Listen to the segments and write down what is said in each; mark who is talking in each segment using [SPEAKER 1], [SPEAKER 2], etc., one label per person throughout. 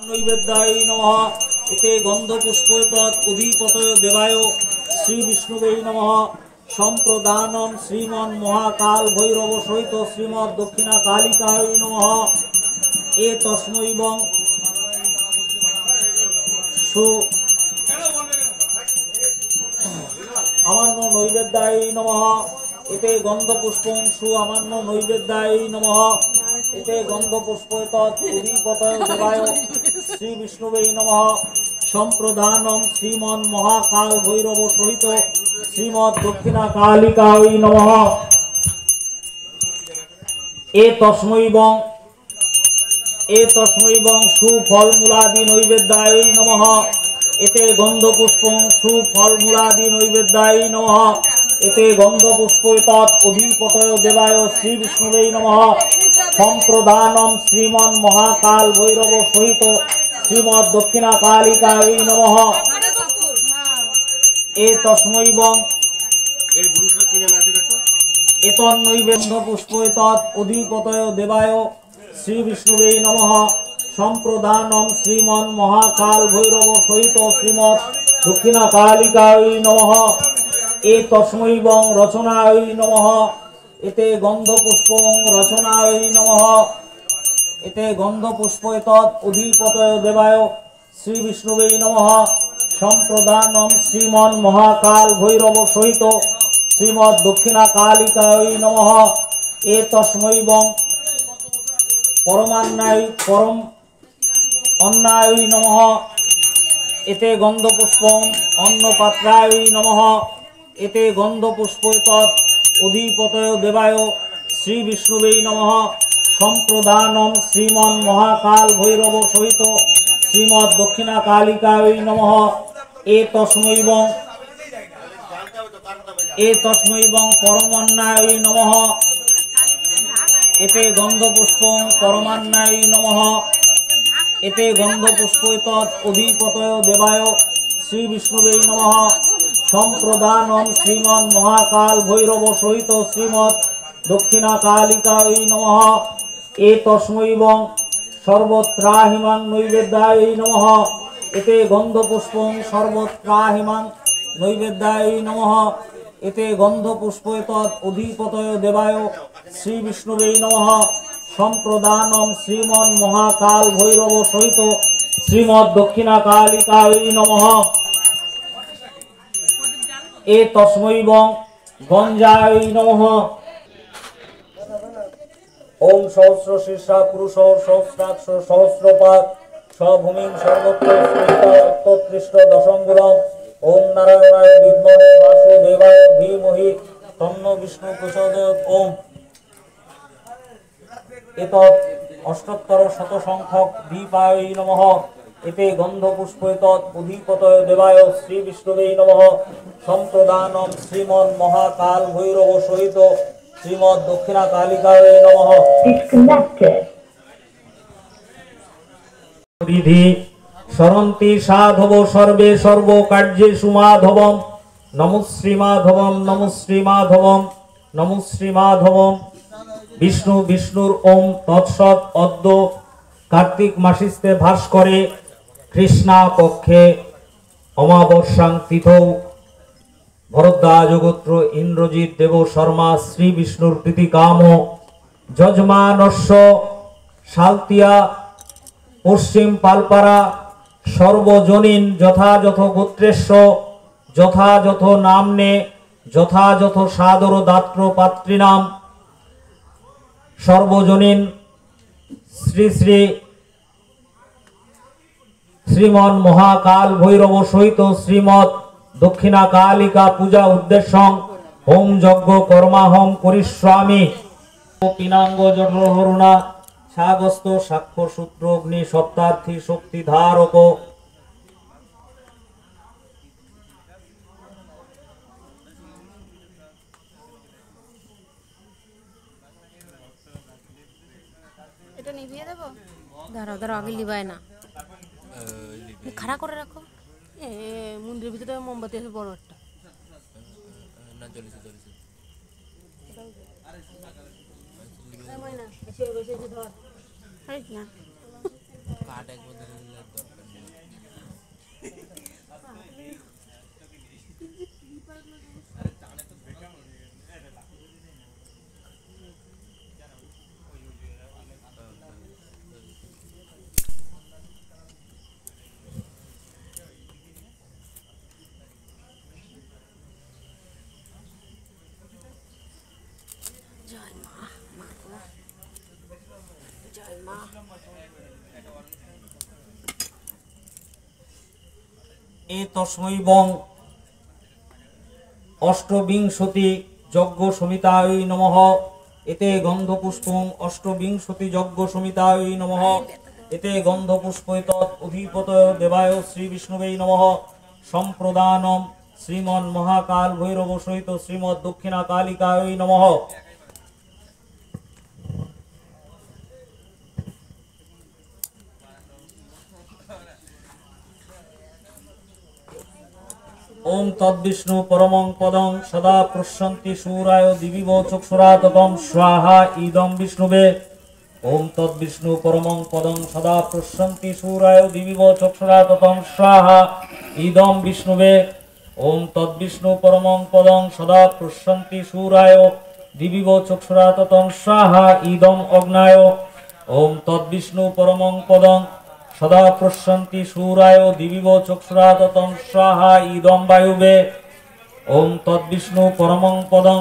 [SPEAKER 1] नैवेद्याय नमः। इते गन्धपुष्पैतत् उदीपतये देवाय श्री विष्णुवे नमः। सम्प्रदानं श्रीमन् महाकाल भैरव सहित श्रीमद् दक्षिणा कालिकाय नमः। एतस्मै वं सु अमान्य नैवेद्याय नमः। इते गन्धपुष्पं सु अमान्य नैवेद्याय नमः। इते गन्धपुष्पैतत् उदीपतये देवाय श्री विष्णुवे नमः। सम्प्रदानं श्रीमन् महाकाल भैरव सहित श्रीमद् दक्षिणा कालिकाय नमः। एतस्मै वं सुफलमूलादि नैवेद्याय नमः। एते गन्धपुष्पं सुफलमूलादि नैवेद्याय नमः। एते गन्धपुष्पैतत् उदीपतये देवाय श्री विष्णुवे नमः। सम्प्रदानं श्रीमन् महाकाल भैरव सहित श्रीमद् दक्षिणा कालिकाय नमः। एतस्मै वं एतन्नैवेद्यपुष्पैतत् उदीपतये देवाय श्री विष्णुवे नमः। सम्प्रदानं श्रीमन् महाकाल भैरव सहित श्रीमद् दक्षिणा कालिकाय नमः। एतस्मै वं रचनाय नमः। एते गन्धपुष्पं रचनाय नमः। एते गन्धपुष्पैतत् उदीपतये देवाय श्री विष्णुवे नमः। सम्प्रदानं श्रीमन् महाकाल भैरव सहित श्रीमद् दक्षिणा कालिकाय नमः। एतस्मै वं परमान्नाय परम अन्नाय नमः। एते गन्धपुष्पं अन्नपात्राय नमः। एते गन्धपुष्पैतत् उदीपतये देवाय श्री विष्णुवे नमः। सम्प्रदानं श्रीमन् महाकाल भैरव सहित श्रीमद् दक्षिणा कालिकाय नमः। एतस्मै वं परमान्नाय नमः। एते गन्धपुष्पं परमान्नाय नमः। एते गन्धपुष्पैतत् उदीपतये देवाय श्री विष्णुवे नमः। सम्प्रदानं श्रीमन् महाकाल भैरव सहित श्रीमद् दक्षिणा कालिकाय नमः। एतस्मै वं सर्वत्राहिमां नैवेद्याय नमः। एते गन्धपुष्पं सर्वत्राहिमां नैवेद्याय नमः। एते गन्धपुष्पैतत् उदीपतये देवाय श्री विष्णुवे नमः। सम्प्रदानं श्रीमन् महाकाल भैरव सहित श्रीमद् दक्षिणा कालिकाय नमः। एतस्मै वं गञ्जाय नमः। ओम सहस्र शीर्षा पुरुष सहस्राक्ष सहस्रपाद स्वभूमिं सर्वत्र स्मृत दशंगुलम। ओम नारायणाय विद्महे वासुदेवाय धीमहि तन्नो विष्णु प्रचोदयात्। ओम एतत् अष्टोत्तर शतसंख्यक दीपाय नमः। एते गन्धपुष्पैतत् उदीपतये देवाय श्री विष्णुवे नमः। सम्प्रदानं श्रीमन् महाकाल भैरव सहित श्रीमद् दक्षिणा कालिकाय नमः। विधि सरन्ति साधव सर्वे सर्व कार्येषु माधवम्। नमो श्रीमाधवम् नमो श्रीमाधवम् नमो श्रीमाधवम्। विष्णु विष्णुर ओम तत्सत् अद्य कार्तिक मासिस्ते भास्करे कृष्णा पक्षे अमावस्यां तिथौ भरद्वाज गोत्र इंद्रजित देव शर्मा श्री विष्णुर प्रीति काम यजमानस्य शालतिया पश्चिम पालपारा सर्वजनीन यथायथ गोत्रेश्व यथायथ नामने यथायथ सादर दात्र पात्रीनाम सर्वजनीन श्री श्री श्रीमन् महाकाल भैरव सहित श्रीमद् दक्षिणा कालिका पूजा उद्देश्य होम यज्ञ कर्माहम करिष्यामि। पिनांग जठरहरुणा सागस्त साक्ष्य सूत्र अग्नि सप्तार्थी शक्ति धारक।
[SPEAKER 2] এটা নিভিয়ে দেব। দাঁড়াও দাঁড়াও আগে লিবায় না, খাড়া করে রাখো। মন্দিরের ভিতরে মোমবাতি আছে বড় একটা। না জ্বলিছে জ্বলিছে। আরে ময়না এসে বসে ধর। আরে না কাট একবার ধরে
[SPEAKER 1] এতস্মৈবং অষ্টবিংশতি যজ্ঞ সমিতায় নমঃ। এতে গন্ধপুষ্পং অষ্টবিংশতি যজ্ঞ সমিতায় নমঃ। এতে গন্ধপুষ্পৈতৎ অধিপতয় দেবায় শ্রী বিষ্ণুবে নমঃ। সম্প্রদানম শ্রীমন মহাকাল ভৈরব সহিত শ্রীমদ দক্ষিণা কালিকায় নমঃ। ओम तद्विष्णु परमं पदं सदा पृष्यन्ति शूराय दिविव चक्षुराततं स्वाहा इदं विष्णुवे। ओम तद्विष्णु परमं पदं सदा पृष्यन्ति शूराय दिविव चक्षुराततं स्वाहा इदं विष्णुवे। ओम तद्विष्णु परमं पदं सदा पृष्यन्ति शूराय दिविव चक्षुराततं स्वाहा इदं अग्नाय। ओम तद्विष्णु परमं पदं सदा पृष्यन्ति शूराय दिविव चक्षुराततं स्वाहा इदं वायुवे। ओम तद्विष्णु परमं पदं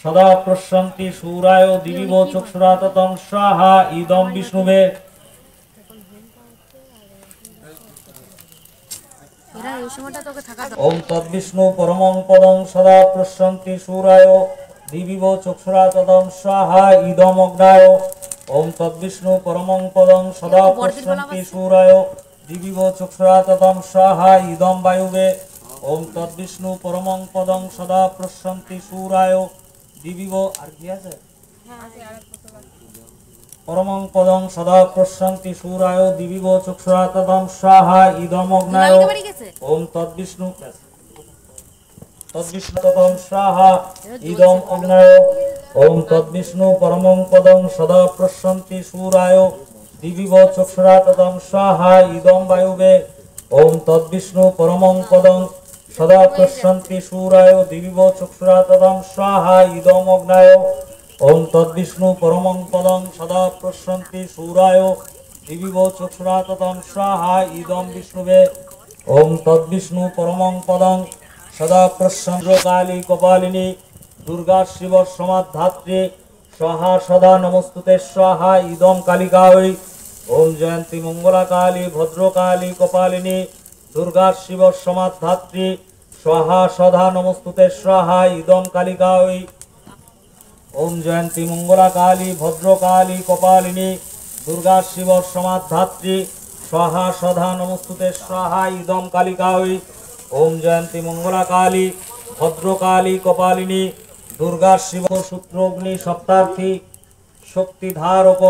[SPEAKER 1] सदा पृष्यन्ति शूराय दिविव चक्षुराततं स्वाहा इदं विष्णुवे। ओम तद्विष्णु परमं पदं सदा पृष्यन्ति शूराय दिविव चक्षुराततं स्वाहा इदं अग्नाय। ओम तद्विष्णु परमं पदं सदा पृष्यन्ति शूराय दिविव चक्षुराततं स्वाहा इदं वायुवे। ओम तद्विष्णु परमं पदं सदा पृष्यन्ति शूराय दिविव परमं पदं सदा पृष्यन्ति शूराय दिविव चक्षुराततं स्वाहा इदं अग्नाय। ओम तद्विष्णु तद्विष्णुततं स्वाहा इदं अग्नाय। ओम तद्विष्णु परमं पदं सदा पृष्यन्ति शूराय दिविव चक्षुराततं स्वाहा इदं वायुवे। ओम तद्विष्णु परमं पदं सदा पृष्यन्ति शूराय दिविव चक्षुराततं स्वाहा इदं अग्नाय। ओम तद्विष्णु परमं पदं सदा पृष्यन्ति शूराय दिविव चक्षुराततं स्वाहा इदं विष्णुवे। ओम तद्विष्णु परमं पदं सदा पृष्यन्ति काली कपालिनी दुर्गा शिव समाधात्री स्वाहा सदा नमस्तुते स्वाहा इदं कालिकायै। ओम जयंती मंगला काली भद्रकाली कपालिनी दुर्गा शिव समाधात्री स्वाहा सदा नमस्तुते स्वाहा इदं कालिकायै। ओम जयंती मंगला काली भद्रकाली कपालिनी दुर्गा शिव समाधात्री स्वाहा सदा नमस्तुते स्वाहा इदं कालिकायै। ओम जयंती मंगला काली भद्रकाली कपालिनी दुर्गा शिव सूत्रोग्नि सप्तार्थी शक्तिधारक।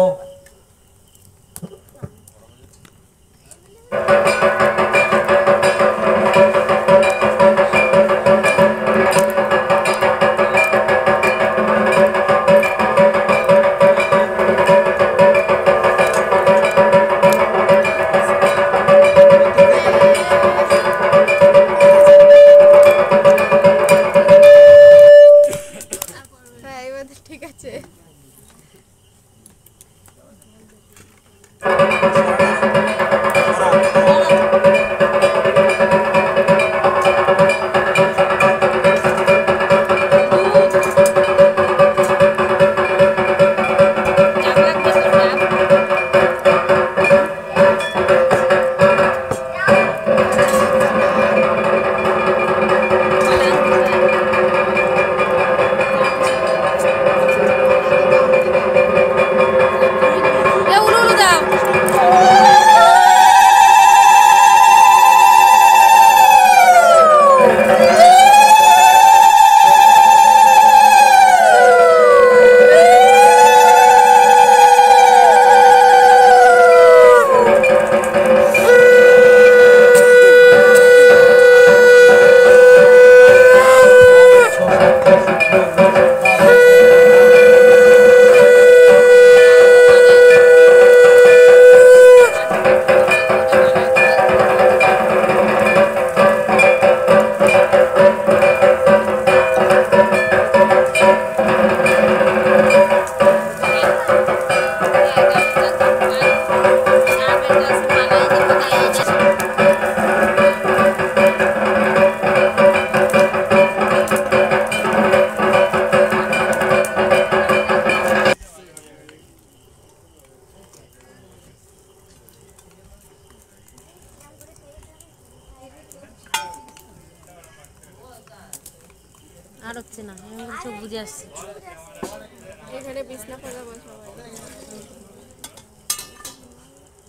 [SPEAKER 2] আর হচ্ছে না, এরকম করে চোখ বুঝে আসছে।
[SPEAKER 3] এখানে বিছনা পাতাবো সবাই।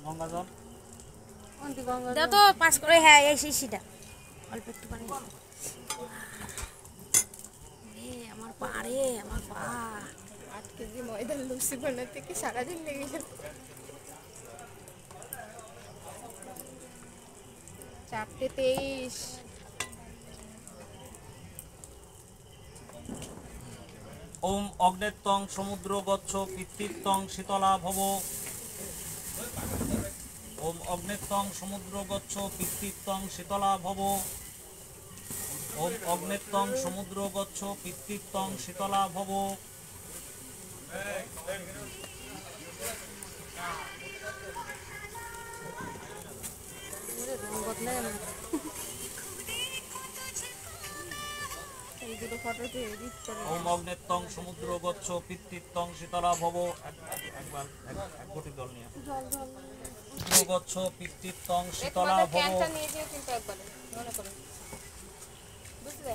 [SPEAKER 1] গঙ্গাজল
[SPEAKER 2] দাও তো পাস করে। হ্যাঁ এই শিশিটা অল্প একটু পানি। আমার পা রে, আমার পা।
[SPEAKER 3] 8 কেজি ময়দার লুচি বানাতে কি সারাদিন লেগে গেল। 4:23।
[SPEAKER 1] ওম অগ্নেত্তং সমুদ্র গচ্ছ পিতৃত্বং শীতলা ভব। ওম অগ্নেত্তং সমুদ্র গচ্ছ পিতৃত্বং শীতলা ভব। ওম অগ্নেত্তং সমুদ্র গচ্ছ পিতৃত্বং শীতলা ভব।
[SPEAKER 2] রং বদলায় না।
[SPEAKER 3] এই দুটো ফটো দিয়ে এডিট করে।
[SPEAKER 1] ওম অগ্নেত্তং সমুদ্র গচ্ছ পিতৃত্বং শীতলা ভব। একবার এক কোটি জল নিয়ে সমুদ্র গচ্ছ পিতৃত্বং শীতলা
[SPEAKER 3] তোমাদের
[SPEAKER 1] ভব।
[SPEAKER 3] ক্যানটা নিয়ে যেও কিন্তু একবারে মনে করে। বুঝলে?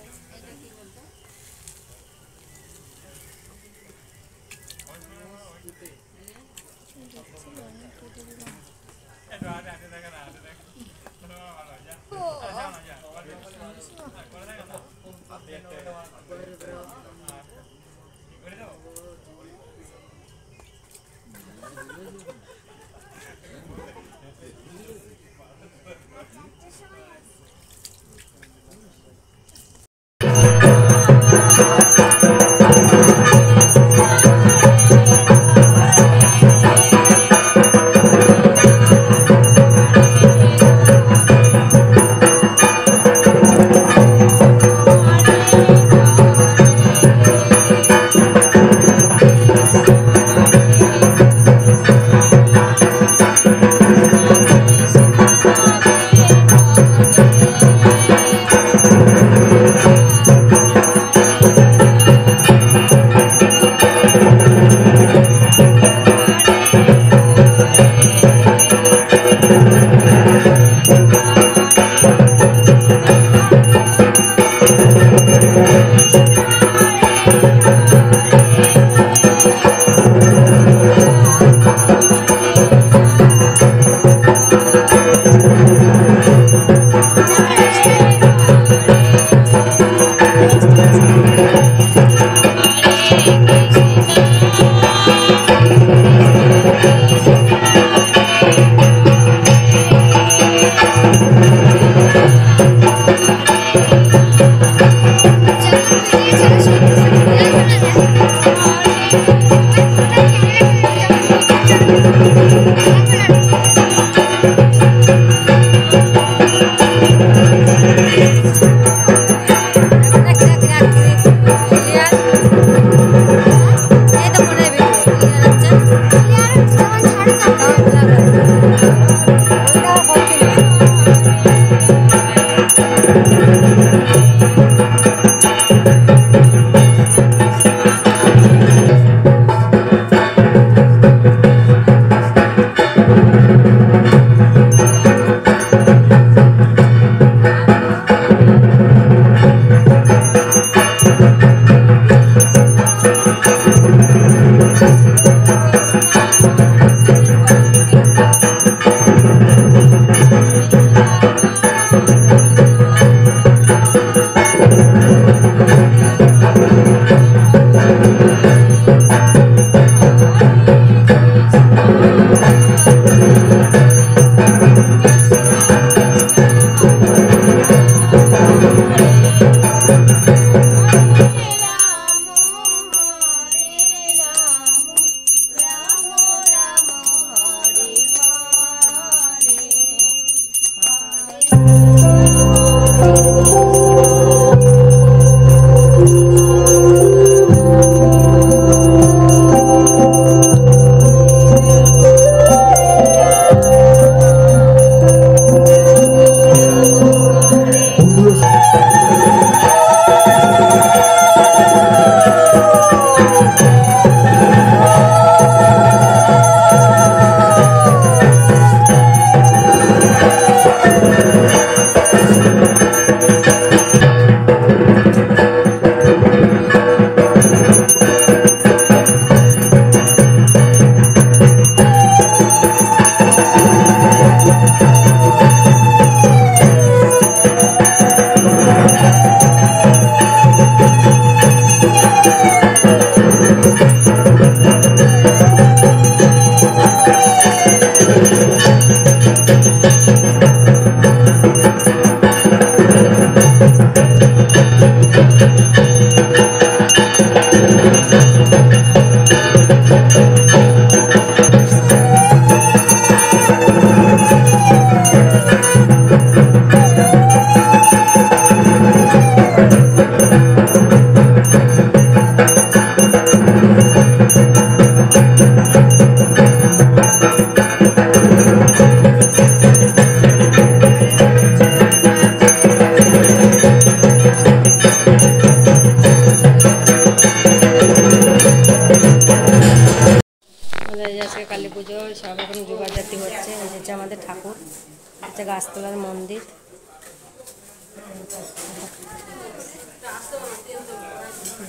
[SPEAKER 2] হচ্ছে গাছতলার মন্দির।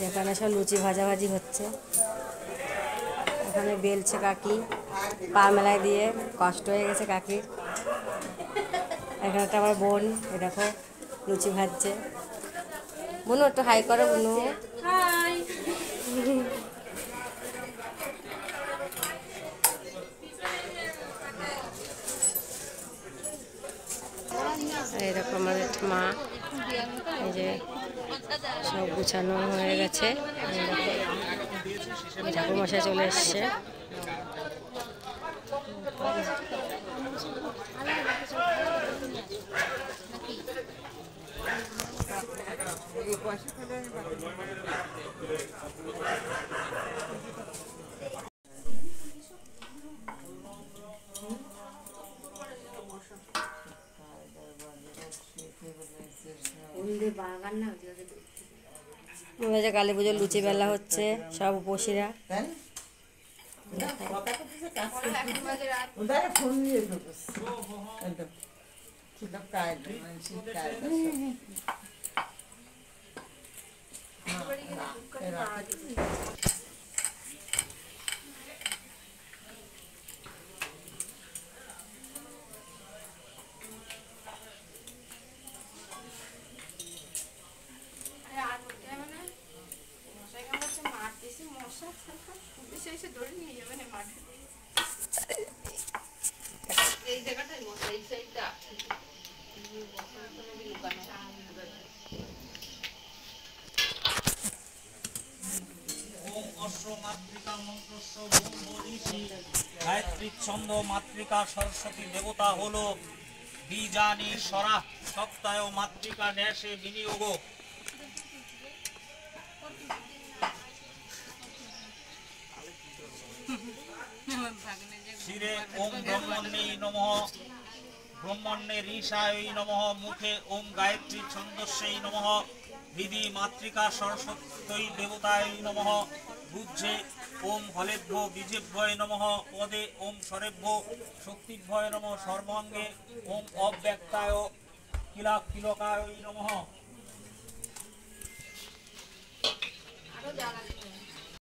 [SPEAKER 2] যেখানে সব লুচি ভাজাভাজি হচ্ছে। এখানে বেলছে কাকি, পা মেলায় দিয়ে কষ্ট হয়ে গেছে কাকির। এখানে একটা আমার বোন, এ দেখো লুচি ভাজছে। বুনু একটু হাই করো বুনু। এইরকম আমাদের মা, এই যে সব গুছানো হয়ে গেছে। ঠাকুরমশাই চলে এসছে। কালী পুজোর লুচি বেলা হচ্ছে, সব উপসীরা।
[SPEAKER 3] এই জায়গাটাই মশা, এই সাইডটা
[SPEAKER 1] গায়ত্রী ছন্দ মাতৃকা সরস্বতী দেবতা হলো বীজানি সরা সপ্তাহ মাতৃকা ন্যাসে বিনিয়োগ। শিরে ওম ব্রহ্মণ্যে নমঃ, ব্রহ্মণ্যে ঋষায় নমঃ, মুখে ওম গায়ত্রী ছন্দস্যৈ নমঃ, বিধি মাতৃকা সরস্বতী দেবতায় নমঃ, বুদ্ধে ওম হলেভ্য বীজেভ্যয় নমঃ, পদে ওম স্বরেভ্য শক্তিভ্যয় নমঃ, সর্বাঙ্গে ওম অব্যক্তায় কিলকায় নমঃ।